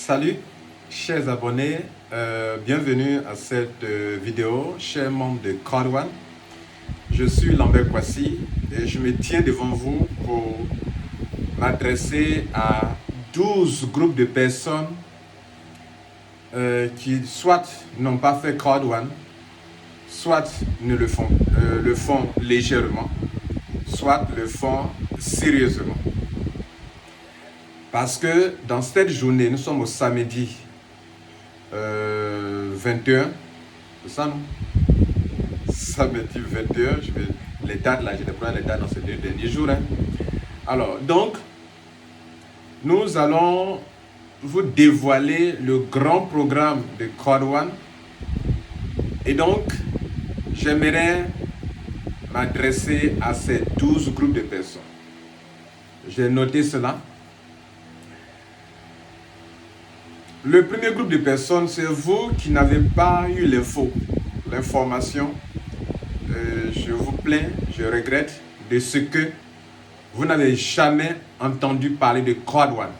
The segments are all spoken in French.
Salut, chers abonnés, bienvenue à cette vidéo, chers membres de Code One. Je suis Lambert Kwasi et je me tiens devant vous pour m'adresser à 12 groupes de personnes qui soit n'ont pas fait Code One, soit ne le font légèrement, soit le font sérieusement. Parce que dans cette journée, nous sommes au samedi 21, c'est ça non? Samedi 21, les dates là, je vais prendre les dates dans ces 2 derniers jours. Alors, donc, nous allons vous dévoiler le grand programme de Code One. Et donc, j'aimerais m'adresser à ces 12 groupes de personnes. J'ai noté cela. Le premier groupe de personnes, c'est vous qui n'avez pas eu l'information. Je vous plains, je regrette de ce que vous n'avez jamais entendu parler de Code One.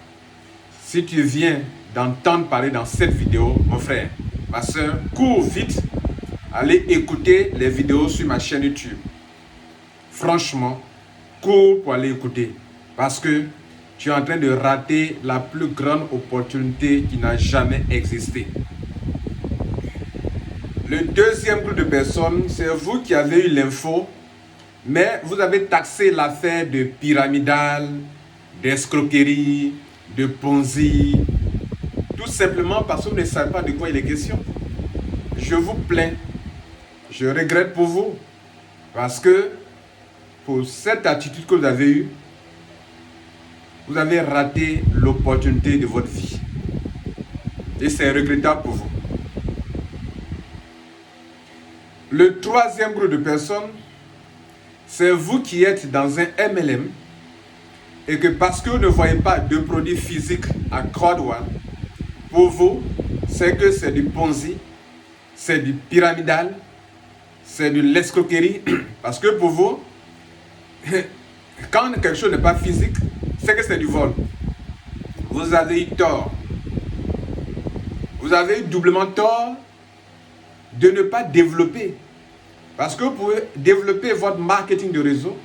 Si tu viens d'entendre parler dans cette vidéo, mon frère, ma soeur, cours vite, allez écouter les vidéos sur ma chaîne YouTube. Franchement, cours pour aller écouter. Parce que tu es en train de rater la plus grande opportunité qui n'a jamais existé. Le deuxième groupe de personnes, c'est vous qui avez eu l'info, mais vous avez taxé l'affaire de pyramidal, d'escroquerie, de Ponzi, tout simplement parce que vous ne savez pas de quoi il est question. Je vous plains, je regrette pour vous, parce que pour cette attitude que vous avez eue, vous avez raté l'opportunité de votre vie. Et c'est regrettable pour vous. Le troisième groupe de personnes, c'est vous qui êtes dans un MLM et que parce que vous ne voyez pas de produits physiques à Code One, pour vous, c'est que c'est du Ponzi, c'est du pyramidal, c'est de l'escroquerie. Parce que pour vous, quand quelque chose n'est pas physique, c'est que c'est du vol. Vous avez eu tort. Vous avez eu doublement tort de ne pas développer. Parce que vous pouvez développer votre marketing de réseau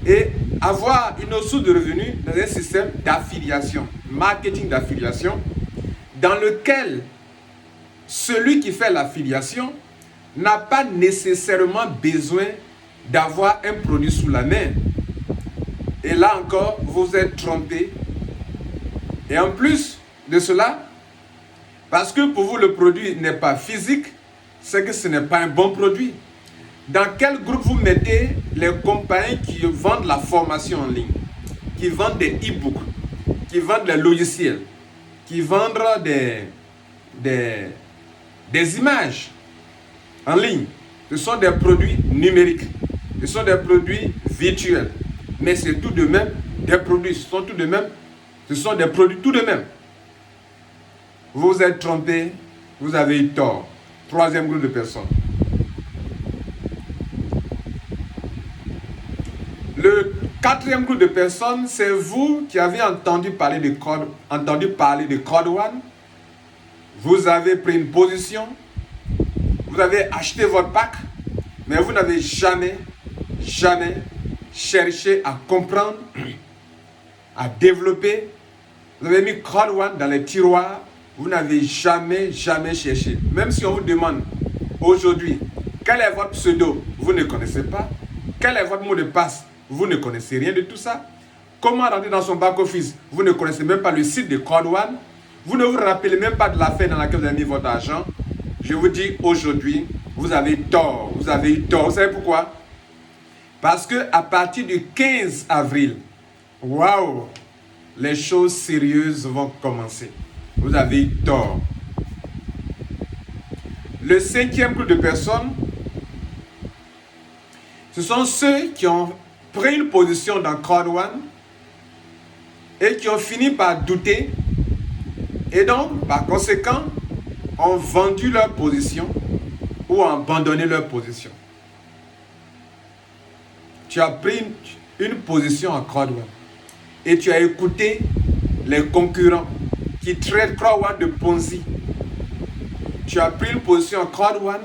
et avoir une source de revenus dans un système d'affiliation, marketing d'affiliation, dans lequel celui qui fait l'affiliation n'a pas nécessairement besoin d'avoir un produit sous la main. Et là encore, vous êtes trompé. Et en plus de cela, parce que pour vous le produit n'est pas physique, c'est que ce n'est pas un bon produit. Dans quel groupe vous mettez les compagnies qui vendent la formation en ligne, qui vendent des e-books, qui vendent des logiciels, qui vendent des images en ligne? Ce sont des produits numériques, ce sont des produits virtuels. Mais c'est tout de même des produits, ce sont des produits tout de même. Vous vous êtes trompé, vous avez eu tort. Troisième groupe de personnes. Le quatrième groupe de personnes, c'est vous qui avez entendu parler de Code One. Vous avez pris une position, vous avez acheté votre pack, mais vous n'avez jamais cherché à comprendre, à développer. Vous avez mis Code One dans les tiroirs, vous n'avez jamais cherché. Même si on vous demande aujourd'hui, quel est votre pseudo, vous ne connaissez pas. Quel est votre mot de passe, vous ne connaissez rien de tout ça. Comment rentrer dans son back-office, vous ne connaissez même pas le site de Code One. Vous ne vous rappelez même pas de l'affaire dans laquelle vous avez mis votre argent. Je vous dis aujourd'hui, vous avez tort, vous avez eu tort. Vous savez pourquoi? Parce qu'à partir du 15 avril, waouh, les choses sérieuses vont commencer. Vous avez eu tort. Le cinquième groupe de personnes, ce sont ceux qui ont pris une position dans Code One et qui ont fini par douter et donc, par conséquent, ont vendu leur position ou ont abandonné leur position. Tu as pris une position en Code One et tu as écouté les concurrents qui traitent Crowd One de Ponzi. Tu as pris une position en Crowd One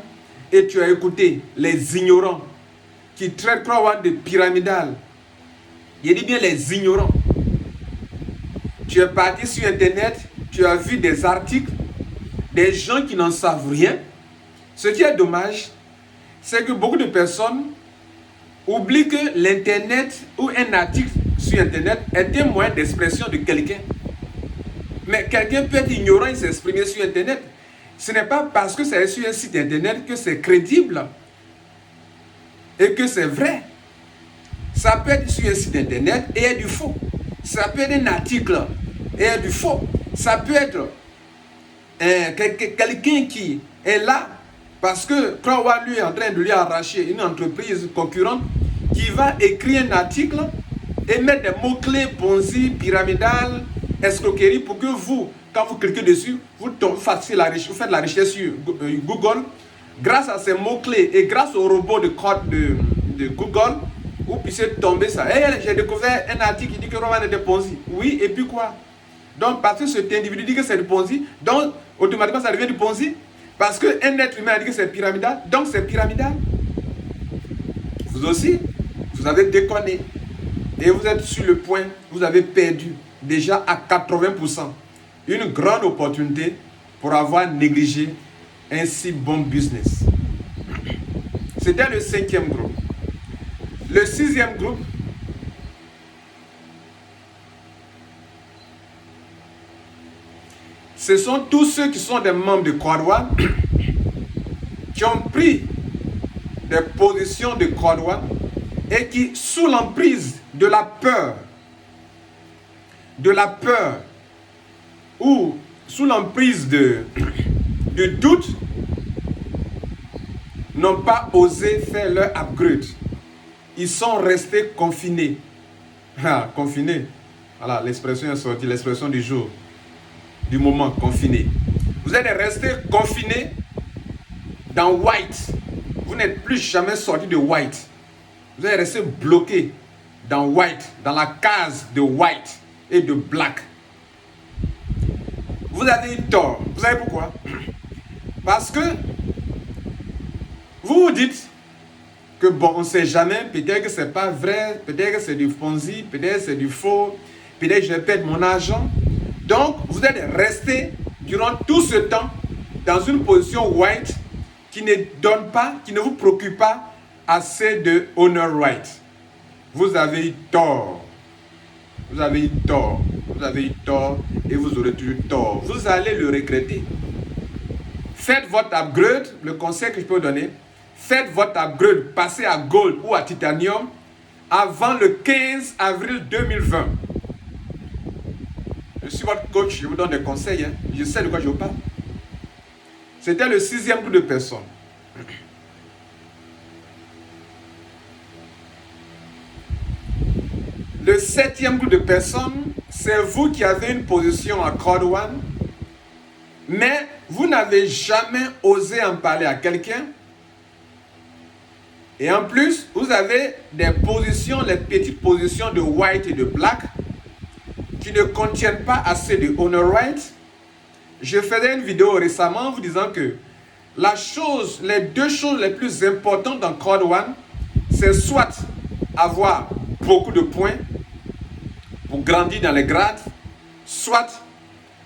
et tu as écouté les ignorants qui traitent Crowd One de pyramidal. Je dis bien les ignorants. Tu es parti sur Internet, tu as vu des articles, des gens qui n'en savent rien. Ce qui est dommage, c'est que beaucoup de personnes oublient que l'Internet ou un article sur Internet est un moyen d'expression de quelqu'un. Mais quelqu'un peut être ignorant et s'exprimer sur Internet. Ce n'est pas parce que c'est sur un site Internet que c'est crédible et que c'est vrai. Ça peut être sur un site Internet et être du faux. Ça peut être un article et être du faux. Ça peut être quelqu'un qui est là parce que Crowd One lui est en train de lui arracher une entreprise concurrente qui va écrire un article et mettre des mots-clés Ponzi, pyramidal, escroquerie pour que vous, quand vous cliquez dessus, vous faites la recherche sur Google. Grâce à ces mots-clés et grâce au robot de code de Google, vous puissiez tomber ça. Hey, j'ai découvert un article qui dit que Crowd One est de Ponzi. Oui, et puis quoi? Donc, parce que cet individu dit que c'est du Ponzi, donc automatiquement ça devient du Ponzi. Parce qu'un être humain a dit que c'est pyramidal, donc c'est pyramidal. Vous aussi, vous avez déconné. Et vous êtes sur le point, vous avez perdu déjà à 80%. Une grande opportunité pour avoir négligé un si bon business. C'était le 5e groupe. Le 6e groupe, ce sont tous ceux qui sont des membres de Crowd One qui ont pris des positions de Crowd One et qui, sous l'emprise de la peur ou sous l'emprise de doute, n'ont pas osé faire leur upgrade. Ils sont restés confinés. Confinés. Voilà, l'expression est sortie, l'expression du jour, du moment, confiné. Vous êtes restés confinés dans white. Vous n'êtes plus jamais sorti de white. Vous êtes restés bloqués dans white, dans la case de white et de black. Vous avez eu tort. Vous savez pourquoi? Parce que vous vous dites que bon, on ne sait jamais, peut-être que ce n'est pas vrai, peut-être que c'est du Ponzi, peut-être que c'est du faux, peut-être que je vais perdre mon argent. Donc, vous êtes resté durant tout ce temps dans une position white qui ne donne pas, qui ne vous procure pas assez de honor right. Vous avez eu tort. Vous avez eu tort. Vous avez eu tort et vous aurez toujours tort. Vous allez le regretter. Faites votre upgrade, le conseil que je peux vous donner. Faites votre upgrade, passez à gold ou à titanium avant le 15 avril 2020. Je suis votre coach, je vous donne des conseils. Hein. Je sais de quoi je vous parle. C'était le 6e groupe de personnes. Le 7e groupe de personnes, c'est vous qui avez une position à Crowd One, mais vous n'avez jamais osé en parler à quelqu'un. Et en plus, vous avez des positions, les petites positions de white et de black, qui ne contiennent pas assez de honor right. Je faisais une vidéo récemment en vous disant que les deux choses les plus importantes dans Crowd One, c'est soit avoir beaucoup de points pour grandir dans les grades, soit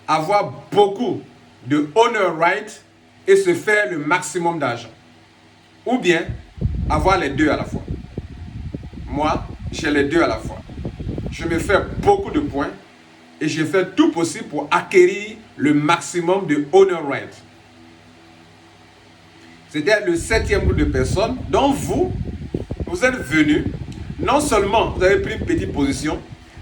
avoir beaucoup de honor right et se faire le maximum d'argent. Ou bien avoir les deux à la fois. Moi, j'ai les deux à la fois. Je me fais beaucoup de points et je fais tout possible pour acquérir le maximum de honor right. C'était le 7e groupe de personnes dont vous êtes venus. Non seulement vous avez pris une petite position,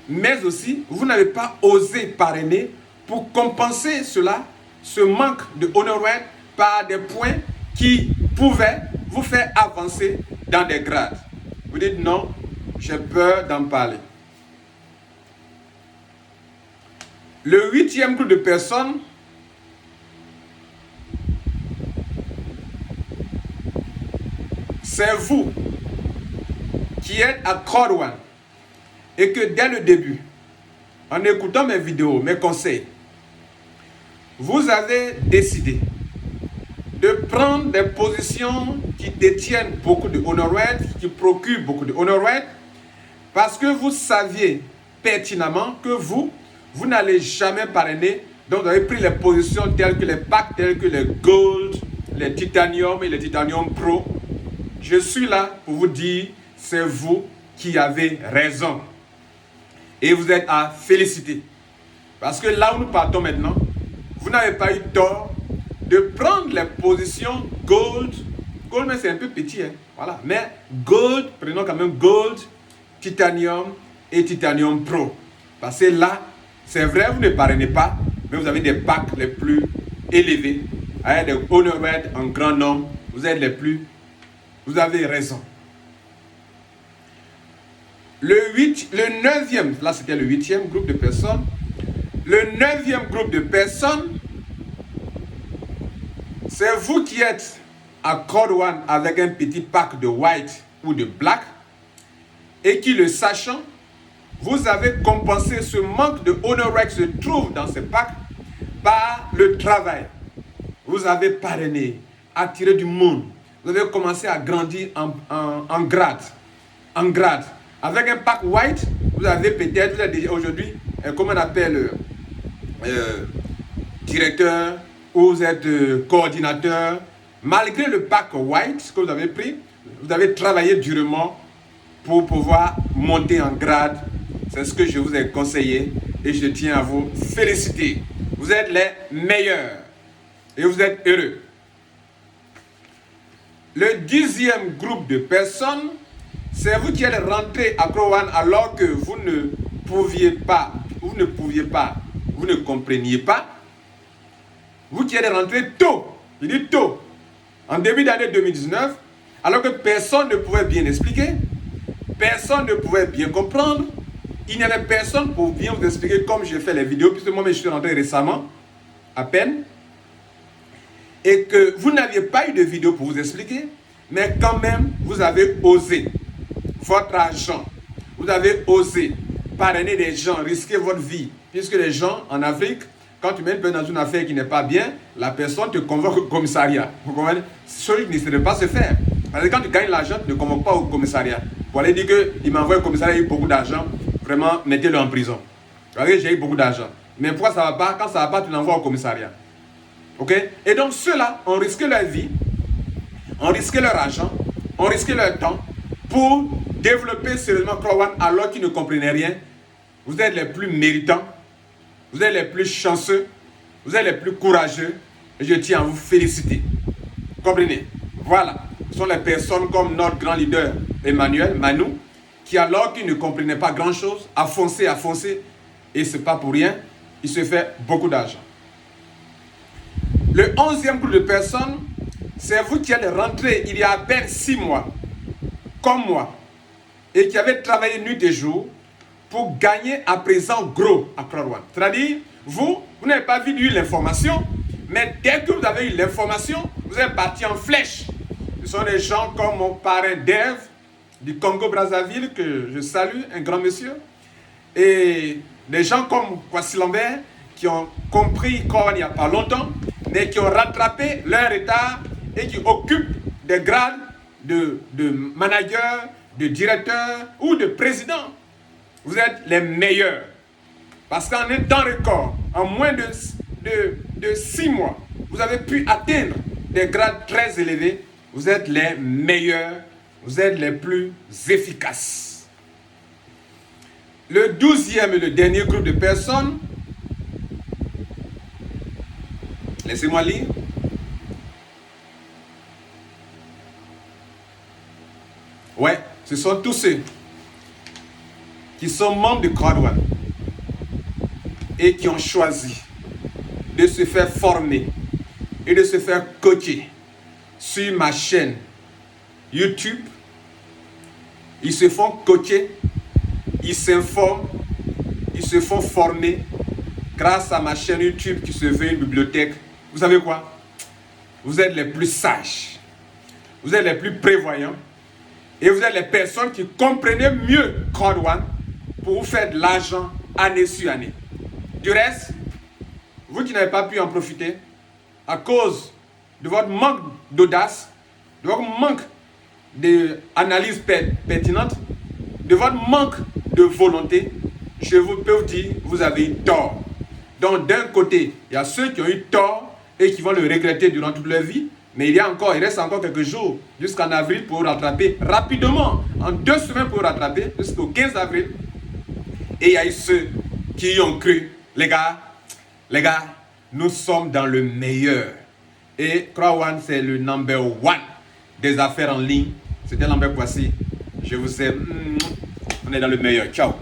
mais aussi vous n'avez pas osé parrainer pour compenser cela, ce manque de honor right par des points qui pouvaient vous faire avancer dans des grades. Vous dites non, j'ai peur d'en parler. Le 8e groupe de personnes, c'est vous qui êtes à Crowd One et que dès le début, en écoutant mes vidéos, mes conseils, vous avez décidé de prendre des positions qui détiennent beaucoup de honorwealth, qui procurent beaucoup de honorwealth, parce que vous saviez pertinemment que vous n'allez jamais parrainer. Donc vous avez pris les positions telles que les packs, tels que les Gold, les Titanium et les Titanium Pro. Je suis là pour vous dire, c'est vous qui avez raison. Et vous êtes à féliciter. Parce que là où nous partons maintenant, vous n'avez pas eu tort de prendre les positions Gold. Gold, mais c'est un peu petit, hein? Voilà. Mais Gold, prenons quand même Gold, Titanium et Titanium Pro. Parce que là, c'est vrai, vous ne parrainez pas, mais vous avez des packs les plus élevés, avec des honorwealth en grand nombre. Vous êtes les plus... Vous avez raison. Le 9e, là c'était le 8e groupe de personnes. Le 9e groupe de personnes, c'est vous qui êtes à Code One avec un petit pack de white ou de black et qui, le sachant, vous avez compensé ce manque de honorwealth qui se trouve dans ce pack par le travail. Vous avez parrainé, attiré du monde. Vous avez commencé à grandir en grade. En grade. Avec un pack white, vous avez peut-être, vous êtes déjà aujourd'hui, comment on appelle, directeur, ou vous êtes coordinateur. Malgré le pack white que vous avez pris, vous avez travaillé durement pour pouvoir monter en grade. C'est ce que je vous ai conseillé et je tiens à vous féliciter. Vous êtes les meilleurs et vous êtes heureux. Le 10e groupe de personnes, c'est vous qui allez rentrer à Code One alors que vous ne compreniez pas. Vous qui allez rentrer tôt, je dis tôt, en début d'année 2019, alors que personne ne pouvait bien expliquer, personne ne pouvait bien comprendre, il n'y avait personne pour bien vous expliquer comme j'ai fait les vidéos, puisque moi-même je suis rentré récemment, à peine, et que vous n'aviez pas eu de vidéo pour vous expliquer, mais quand même, vous avez osé votre argent, vous avez osé parrainer des gens, risquer votre vie, puisque les gens en Afrique, quand tu mets une personne dans une affaire qui n'est pas bien, la personne te convoque au commissariat. Vous comprenez? Celui qui ne sait pas se faire. Parce que quand tu gagnes l'argent, tu ne convoques pas au commissariat. Pour aller dire qu'il m'a envoyé au commissariat, il a eu beaucoup d'argent, vraiment, mettez-le en prison. Vous voyez, j'ai eu beaucoup d'argent. Mais pourquoi ça ne va pas? Quand ça ne va pas, tu l'envoies au commissariat. Ok? Et donc ceux-là ont risqué leur vie, ont risqué leur argent, ont risqué leur temps pour développer sérieusement Code One alors qu'ils ne comprenaient rien. Vous êtes les plus méritants, vous êtes les plus chanceux, vous êtes les plus courageux et je tiens à vous féliciter. Comprenez? Voilà. Ce sont les personnes comme notre grand leader Emmanuel, Manu, qui alors qu'il ne comprenait pas grand-chose, a foncé, et ce n'est pas pour rien, il se fait beaucoup d'argent. Le 11e groupe de personnes, c'est vous qui allez rentrer il y a à peine 6 mois, comme moi, et qui avez travaillé nuit et jour pour gagner à présent gros à Code One. C'est-à-dire, vous n'avez pas vu l'information, mais dès que vous avez eu l'information, vous êtes parti en flèche. Ce sont des gens comme mon parrain Dave du Congo-Brazzaville, que je salue, un grand monsieur, et des gens comme Kwasi Lambert, qui ont compris Code One il n'y a pas longtemps, mais qui ont rattrapé leur retard et qui occupent des grades de manager, de directeur ou de président. Vous êtes les meilleurs. Parce qu'en un temps record, en moins de 6 mois, vous avez pu atteindre des grades très élevés. Vous êtes les meilleurs. Vous êtes les plus efficaces. Le 12e et le dernier groupe de personnes, laissez-moi lire. Ouais, ce sont tous ceux qui sont membres de Code One et qui ont choisi de se faire former et de se faire coacher sur ma chaîne YouTube. Ils se font coacher, ils s'informent, ils se font former grâce à ma chaîne YouTube qui se veut une bibliothèque. Vous savez quoi? Vous êtes les plus sages, vous êtes les plus prévoyants et vous êtes les personnes qui comprenez mieux Code One pour vous faire de l'argent année sur année. Du reste, vous qui n'avez pas pu en profiter, à cause de votre manque d'audace, de votre manque d'analyse pertinente, de votre manque de volonté, je peux vous dire, vous avez eu tort. Donc d'un côté, il y a ceux qui ont eu tort et qui vont le regretter durant toute leur vie, mais il reste encore quelques jours jusqu'en avril pour rattraper rapidement, en 2 semaines pour rattraper jusqu'au 15 avril. Et il y a eu ceux qui y ont cru. Les gars, nous sommes dans le meilleur. Et Crowan, c'est le number 1 des affaires en ligne. C'était Lambert Poissy. Je vous aime. On est dans le meilleur. Ciao.